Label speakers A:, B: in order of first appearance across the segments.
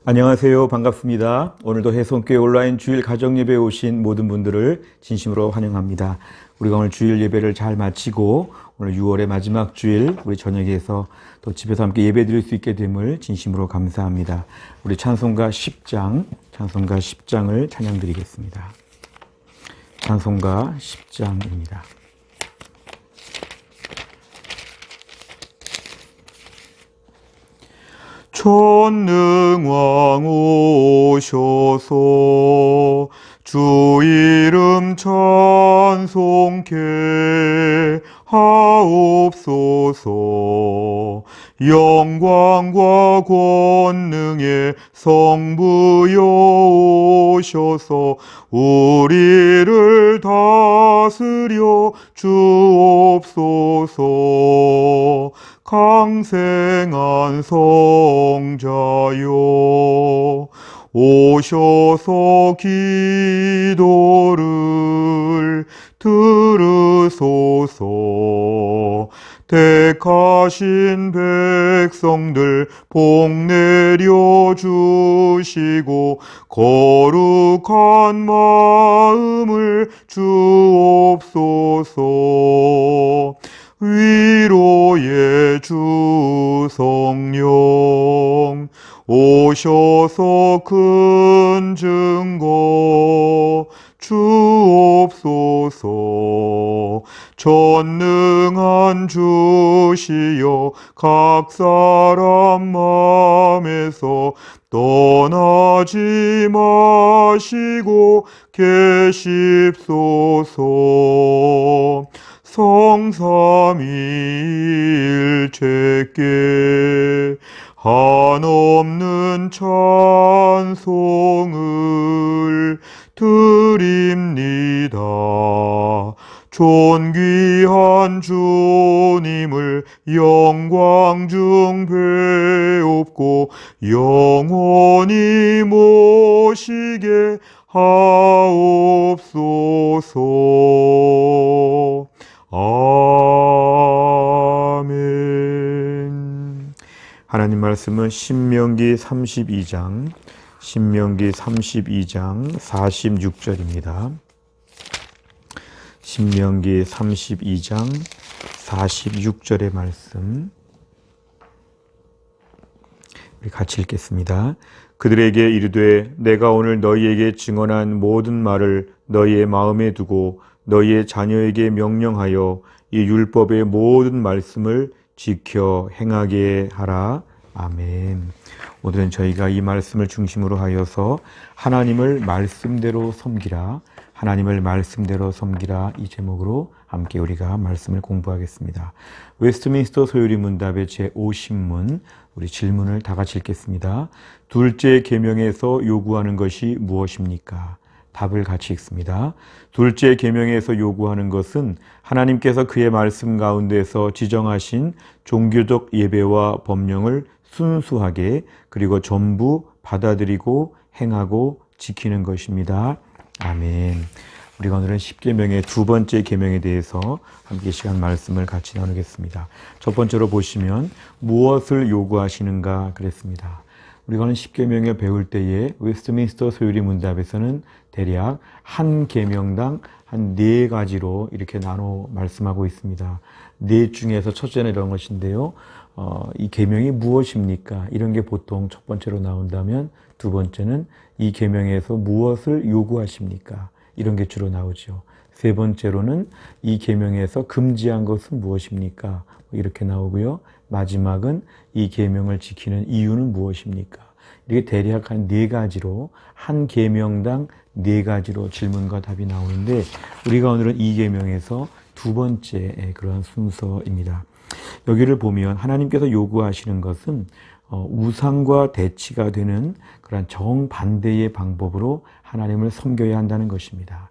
A: 안녕하세요. 반갑습니다. 오늘도 해성교회 온라인 주일 가정예배에 오신 모든 분들을 진심으로 환영합니다. 우리가 오늘 주일 예배를 잘 마치고 오늘 6월의 마지막 주일 우리 저녁에서 또 집에서 함께 예배 드릴 수 있게 됨을 진심으로 감사합니다. 우리 찬송가 10장을 찬양 드리겠습니다. 찬송가 10장입니다. 전능왕 오셔서 주 이름 찬송케 하옵소서. 영광과 권능의 성부여 오셔서 우리를 다스려 주옵소서. 강생한 성자여 오셔서 기도를 들으소서. 택하신 백성들 복 내려 주시고 거룩한 마음을 주옵소서. 위로의 주 성령 오셔서 큰 증거 주옵소서. 전능한 주시여 각 사람 맘에서 떠나지 마시고 계십소서. 성삼위일체께 한없는 찬송을 드립니다. 존귀한 주님을 영광 중 배웁고 영원히 모시게 하옵소서. 아멘. 하나님 말씀은 신명기 32장 46절입니다. 신명기 32장 46절의 말씀 우리 같이 읽겠습니다. 그들에게 이르되 내가 오늘 너희에게 증언한 모든 말을 너희의 마음에 두고 너희의 자녀에게 명령하여 이 율법의 모든 말씀을 지켜 행하게 하라. 아멘. 오늘은 저희가 이 말씀을 중심으로 하여서 하나님을 말씀대로 섬기라, 하나님을 말씀대로 섬기라 이 제목으로 함께 우리가 말씀을 공부하겠습니다. 웨스트민스터 소요리 문답의 제50문 우리 질문을 다 같이 읽겠습니다. 둘째 계명에서 요구하는 것이 무엇입니까? 답을 같이 읽습니다. 둘째 계명에서 요구하는 것은 하나님께서 그의 말씀 가운데서 지정하신 종교적 예배와 법령을 순수하게 그리고 전부 받아들이고 행하고 지키는 것입니다. 아멘. 우리가 오늘은 10계명의 두 번째 계명에 대해서 함께 시간 말씀을 같이 나누겠습니다. 첫 번째로 보시면 무엇을 요구하시는가 그랬습니다. 우리가 오늘 10계명을 배울 때에 웨스트민스터 소요리 문답에서는 대략 한 계명당 한 4가지로 이렇게 나눠 말씀하고 있습니다. 4 중에서 첫째는 이런 것인데요. 이 계명이 무엇입니까? 이런 게 보통 첫 번째로 나온다면 두 번째는 이 계명에서 무엇을 요구하십니까? 이런 게 주로 나오죠. 세 번째로는 이 계명에서 금지한 것은 무엇입니까? 이렇게 나오고요. 마지막은 이 계명을 지키는 이유는 무엇입니까? 이렇게 대략 한 4가지로 한 계명당 4가지로 질문과 답이 나오는데 우리가 오늘은 이 계명에서 두 번째 그러한 순서입니다. 여기를 보면 하나님께서 요구하시는 것은 우상과 대치가 되는 그런 정반대의 방법으로 하나님을 섬겨야 한다는 것입니다.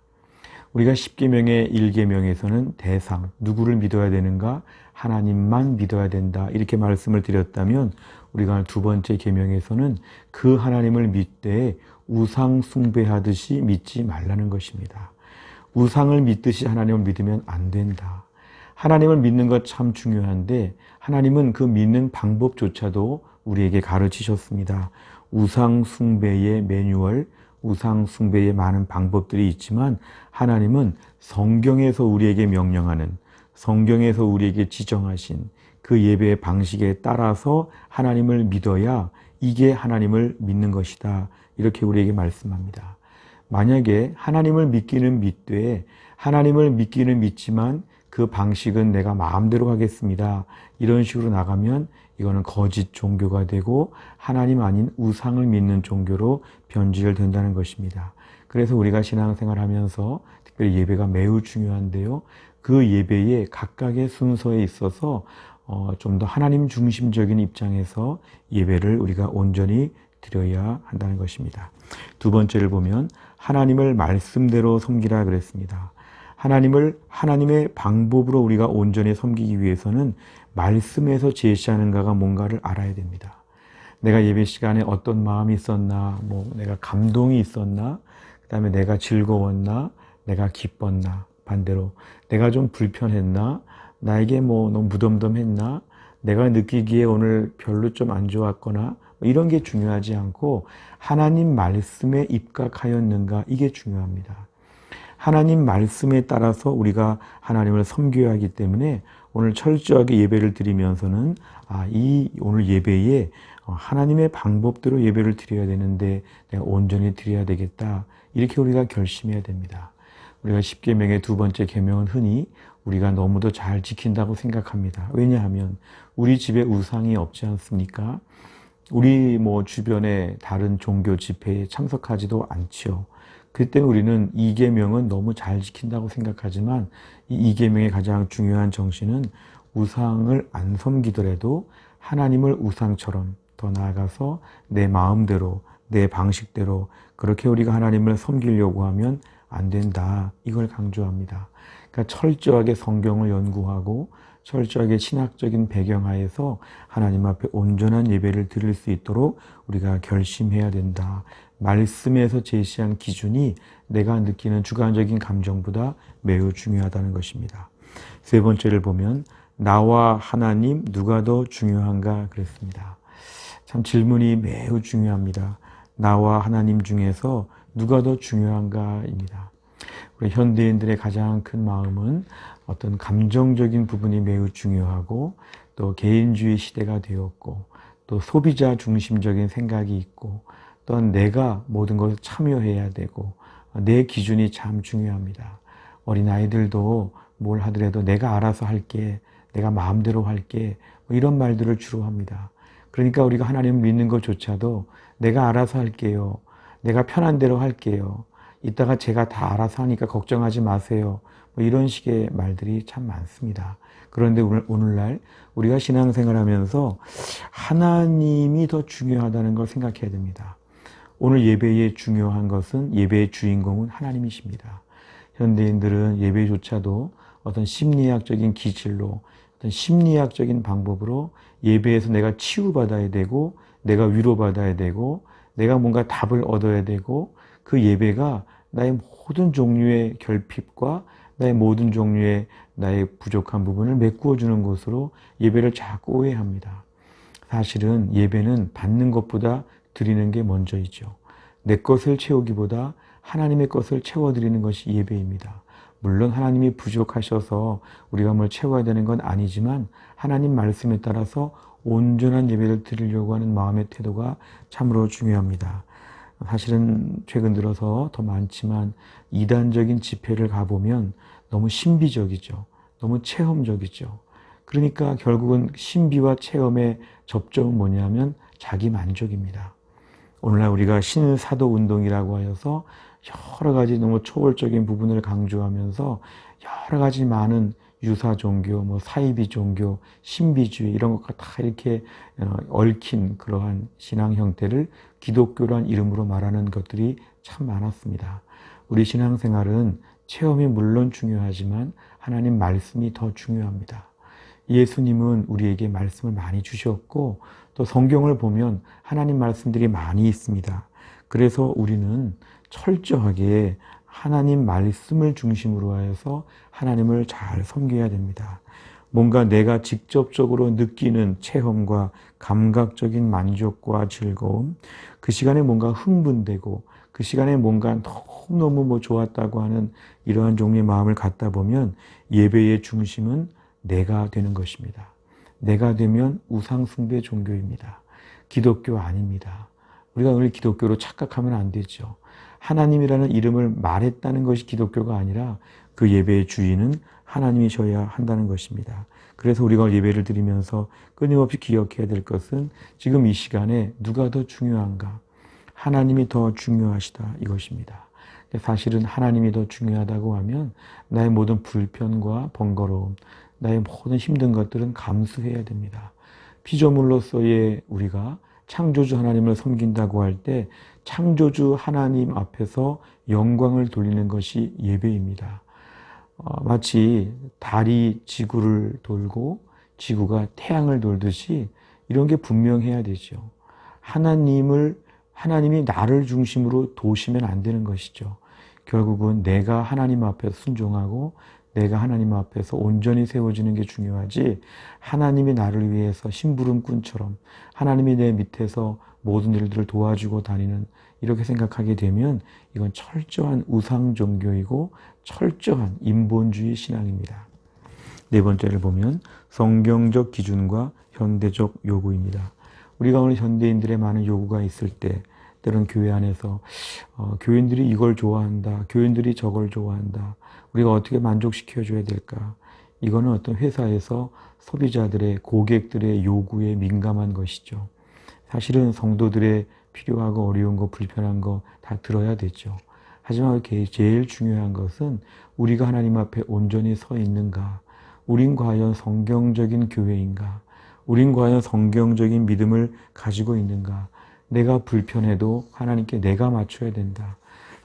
A: 우리가 10계명의 1계명에서는 대상, 누구를 믿어야 되는가? 하나님만 믿어야 된다. 이렇게 말씀을 드렸다면 우리가 두 번째 계명에서는 그 하나님을 믿되 우상 숭배하듯이 믿지 말라는 것입니다. 우상을 믿듯이 하나님을 믿으면 안 된다. 하나님을 믿는 것 참 중요한데 하나님은 그 믿는 방법조차도 우리에게 가르치셨습니다. 우상 숭배의 매뉴얼, 우상 숭배의 많은 방법들이 있지만 하나님은 성경에서 우리에게 명령하는, 성경에서 우리에게 지정하신 그 예배의 방식에 따라서 하나님을 믿어야 이게 하나님을 믿는 것이다. 이렇게 우리에게 말씀합니다. 만약에 하나님을 믿기는 믿되 하나님을 믿기는 믿지만 그 방식은 내가 마음대로 하겠습니다. 이런 식으로 나가면 이거는 거짓 종교가 되고 하나님 아닌 우상을 믿는 종교로 변질된다는 것입니다. 그래서 우리가 신앙생활하면서 특별히 예배가 매우 중요한데요. 그 예배의 각각의 순서에 있어서 좀 더 하나님 중심적인 입장에서 예배를 우리가 온전히 드려야 한다는 것입니다. 두 번째를 보면 하나님을 말씀대로 섬기라 그랬습니다. 하나님을 하나님의 방법으로 우리가 온전히 섬기기 위해서는 말씀에서 제시하는 가가 뭔가를 알아야 됩니다. 내가 예배 시간에 어떤 마음이 있었나, 내가 감동이 있었나, 그 다음에 내가 즐거웠나, 내가 기뻤나, 반대로 내가 좀 불편했나, 나에게 너무 무덤덤했나, 내가 느끼기에 오늘 별로 좀 안 좋았거나 이런 게 중요하지 않고 하나님 말씀에 입각하였는가, 이게 중요합니다. 하나님 말씀에 따라서 우리가 하나님을 섬겨야 하기 때문에 오늘 철저하게 예배를 드리면서는 이 오늘 예배에 하나님의 방법대로 예배를 드려야 되는데 내가 온전히 드려야 되겠다. 이렇게 우리가 결심해야 됩니다. 우리가 십계명의 두 번째 계명은 흔히 우리가 너무도 잘 지킨다고 생각합니다. 왜냐하면 우리 집에 우상이 없지 않습니까? 우리 주변에 다른 종교 집회에 참석하지도 않지요. 그 때문에 우리는 이 계명은 너무 잘 지킨다고 생각하지만 이 계명의 가장 중요한 정신은 우상을 안 섬기더라도 하나님을 우상처럼 더 나아가서 내 마음대로, 내 방식대로 그렇게 우리가 하나님을 섬기려고 하면 안 된다. 이걸 강조합니다. 그러니까 철저하게 성경을 연구하고 철저하게 신학적인 배경하에서 하나님 앞에 온전한 예배를 드릴 수 있도록 우리가 결심해야 된다. 말씀에서 제시한 기준이 내가 느끼는 주관적인 감정보다 매우 중요하다는 것입니다. 세 번째를 보면 나와 하나님 누가 더 중요한가 그랬습니다. 참 질문이 매우 중요합니다. 나와 하나님 중에서 누가 더 중요한가입니다. 우리 현대인들의 가장 큰 마음은 어떤 감정적인 부분이 매우 중요하고 또 개인주의 시대가 되었고 또 소비자 중심적인 생각이 있고 또 내가 모든 것을 참여해야 되고 내 기준이 참 중요합니다. 어린아이들도 뭘 하더라도 내가 알아서 할게, 내가 마음대로 할게 이런 말들을 주로 합니다. 그러니까 우리가 하나님을 믿는 것조차도 내가 알아서 할게요. 내가 편한 대로 할게요. 이따가 제가 다 알아서 하니까 걱정하지 마세요. 이런 식의 말들이 참 많습니다. 그런데 오늘날 우리가 신앙생활하면서 하나님이 더 중요하다는 걸 생각해야 됩니다. 오늘 예배의 중요한 것은 예배의 주인공은 하나님이십니다. 현대인들은 예배조차도 어떤 심리학적인 기질로 어떤 심리학적인 방법으로 예배에서 내가 치유받아야 되고 내가 위로받아야 되고 내가 뭔가 답을 얻어야 되고 그 예배가 나의 모든 종류의 결핍과 나의 모든 종류의 나의 부족한 부분을 메꾸어주는 것으로 예배를 자꾸 오해합니다. 사실은 예배는 받는 것보다 드리는 게 먼저이죠. 내 것을 채우기보다 하나님의 것을 채워드리는 것이 예배입니다. 물론 하나님이 부족하셔서 우리가 뭘 채워야 되는 건 아니지만 하나님 말씀에 따라서 온전한 예배를 드리려고 하는 마음의 태도가 참으로 중요합니다. 사실은 최근 들어서 더 많지만 이단적인 집회를 가보면 너무 신비적이죠. 너무 체험적이죠. 그러니까 결국은 신비와 체험의 접점은 뭐냐면 자기 만족입니다. 오늘날 우리가 신사도 운동이라고 하여서 여러 가지 너무 초월적인 부분을 강조하면서 여러 가지 많은 유사 종교, 사이비 종교, 신비주의 이런 것과 다 이렇게 얽힌 그러한 신앙 형태를 기독교란 이름으로 말하는 것들이 참 많았습니다. 우리 신앙생활은 체험이 물론 중요하지만 하나님 말씀이 더 중요합니다. 예수님은 우리에게 말씀을 많이 주셨고 또 성경을 보면 하나님 말씀들이 많이 있습니다. 그래서 우리는 철저하게 하나님 말씀을 중심으로 하여서 하나님을 잘 섬겨야 됩니다. 뭔가 내가 직접적으로 느끼는 체험과 감각적인 만족과 즐거움, 그 시간에 뭔가 흥분되고 그 시간에 뭔가 너무너무 좋았다고 하는 이러한 종류의 마음을 갖다 보면 예배의 중심은 내가 되는 것입니다. 내가 되면 우상숭배 종교입니다. 기독교 아닙니다. 우리가 오늘 기독교로 착각하면 안 되죠. 하나님이라는 이름을 말했다는 것이 기독교가 아니라 그 예배의 주인은 하나님이셔야 한다는 것입니다. 그래서 우리가 예배를 드리면서 끊임없이 기억해야 될 것은 지금 이 시간에 누가 더 중요한가? 하나님이 더 중요하시다 이것입니다. 사실은 하나님이 더 중요하다고 하면 나의 모든 불편과 번거로움, 나의 모든 힘든 것들은 감수해야 됩니다. 피조물로서의 우리가 창조주 하나님을 섬긴다고 할 때 창조주 하나님 앞에서 영광을 돌리는 것이 예배입니다. 마치 달이 지구를 돌고 지구가 태양을 돌듯이 이런 게 분명해야 되죠. 하나님이 나를 중심으로 도시면 안 되는 것이죠. 결국은 내가 하나님 앞에서 순종하고 내가 하나님 앞에서 온전히 세워지는 게 중요하지, 하나님이 나를 위해서 심부름꾼처럼 하나님이 내 밑에서 모든 일들을 도와주고 다니는, 이렇게 생각하게 되면 이건 철저한 우상 종교이고 철저한 인본주의 신앙입니다. 네 번째를 보면 성경적 기준과 현대적 요구입니다. 우리가 오늘 현대인들의 많은 요구가 있을 때 때로는 교회 안에서 교인들이 이걸 좋아한다, 교인들이 저걸 좋아한다, 우리가 어떻게 만족시켜줘야 될까? 이거는 어떤 회사에서 소비자들의, 고객들의 요구에 민감한 것이죠. 사실은 성도들의 필요하고 어려운 거, 불편한 거 다 들어야 되죠. 하지만 제일 중요한 것은 우리가 하나님 앞에 온전히 서 있는가? 우린 과연 성경적인 교회인가? 우린 과연 성경적인 믿음을 가지고 있는가? 내가 불편해도 하나님께 내가 맞춰야 된다.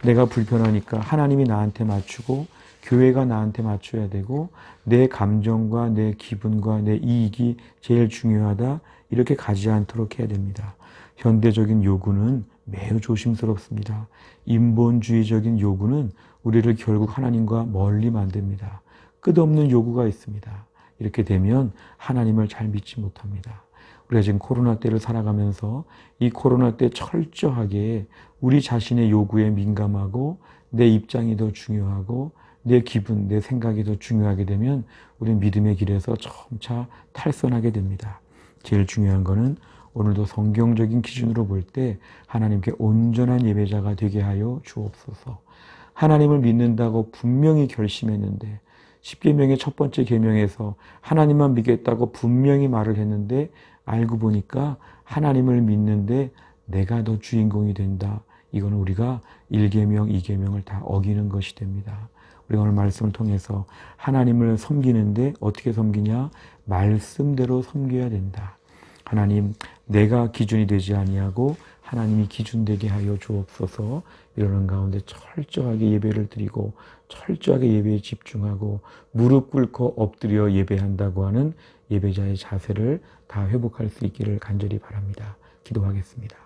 A: 내가 불편하니까 하나님이 나한테 맞추고 교회가 나한테 맞춰야 되고 내 감정과 내 기분과 내 이익이 제일 중요하다. 이렇게 가지 않도록 해야 됩니다. 현대적인 요구는 매우 조심스럽습니다. 인본주의적인 요구는 우리를 결국 하나님과 멀리 만듭니다. 끝없는 요구가 있습니다. 이렇게 되면 하나님을 잘 믿지 못합니다. 우리가 지금 코로나 때를 살아가면서 이 코로나 때 철저하게 우리 자신의 요구에 민감하고 내 입장이 더 중요하고 내 기분, 내 생각이 더 중요하게 되면 우리는 믿음의 길에서 점차 탈선하게 됩니다. 제일 중요한 거는 오늘도 성경적인 기준으로 볼 때 하나님께 온전한 예배자가 되게 하여 주옵소서. 하나님을 믿는다고 분명히 결심했는데 10계명의 첫 번째 계명에서 하나님만 믿겠다고 분명히 말을 했는데 알고 보니까 하나님을 믿는데 내가 더 주인공이 된다. 이건 우리가 1계명, 2계명을 다 어기는 것이 됩니다. 우리가 오늘 말씀을 통해서 하나님을 섬기는데 어떻게 섬기냐? 말씀대로 섬겨야 된다. 하나님, 내가 기준이 되지 아니하고 하나님이 기준 되게 하여 주옵소서. 이러는 가운데 철저하게 예배를 드리고 철저하게 예배에 집중하고 무릎 꿇고 엎드려 예배한다고 하는 예배자의 자세를 다 회복할 수 있기를 간절히 바랍니다. 기도하겠습니다.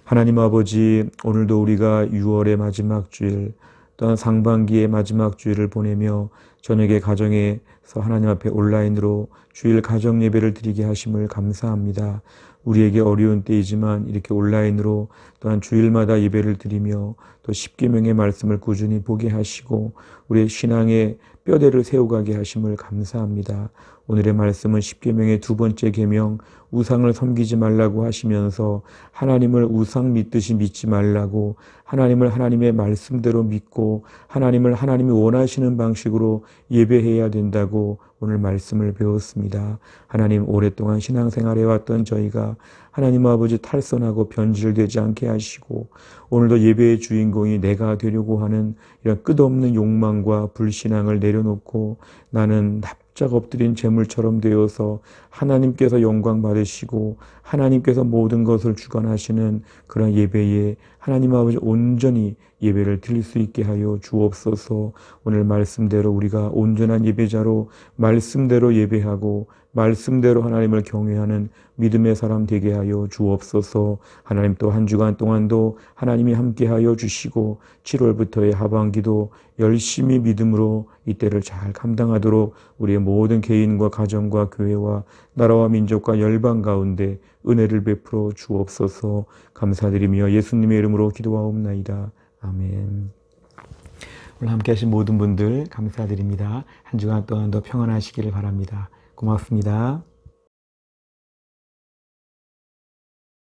A: 하나님 아버지, 오늘도 우리가 6월의 마지막 주일, 또한 상반기의 마지막 주일을 보내며 저녁에 가정에서 하나님 앞에 온라인으로 주일 가정 예배를 드리게 하심을 감사합니다. 우리에게 어려운 때이지만 이렇게 온라인으로 또한 주일마다 예배를 드리며 또 10계명의 말씀을 꾸준히 보게 하시고 우리의 신앙의 뼈대를 세워가게 하심을 감사합니다. 오늘의 말씀은 10계명의 두 번째 계명, 우상을 섬기지 말라고 하시면서 하나님을 우상 믿듯이 믿지 말라고, 하나님을 하나님의 말씀대로 믿고 하나님을 하나님이 원하시는 방식으로 예배해야 된다고 오늘 말씀을 배웠습니다. 하나님, 오랫동안 신앙생활해 왔던 저희가 하나님 아버지 탈선하고 변질되지 않게 하시고 오늘도 예배의 주인공이 내가 되려고 하는 이런 끝없는 욕망과 불신앙을 내려놓고 나는 납작 엎드린 재물처럼 되어서 하나님께서 영광 받으시고 하나님께서 모든 것을 주관하시는 그런 예배에 하나님 아버지 온전히 예배를 드릴 수 있게 하여 주옵소서. 오늘 말씀대로 우리가 온전한 예배자로 말씀대로 예배하고 말씀대로 하나님을 경외하는 믿음의 사람 되게 하여 주옵소서. 하나님 또 한 주간 동안도 하나님이 함께하여 주시고 7월부터의 하반기도 열심히 믿음으로 이때를 잘 감당하도록 우리의 모든 개인과 가정과 교회와 나라와 민족과 열방 가운데 은혜를 베풀어 주옵소서. 감사드리며 예수님의 이름으로 기도하옵나이다. 아멘. 오늘 함께 하신 모든 분들 감사드립니다. 한 주간 동안 더 평안하시기를 바랍니다. 고맙습니다.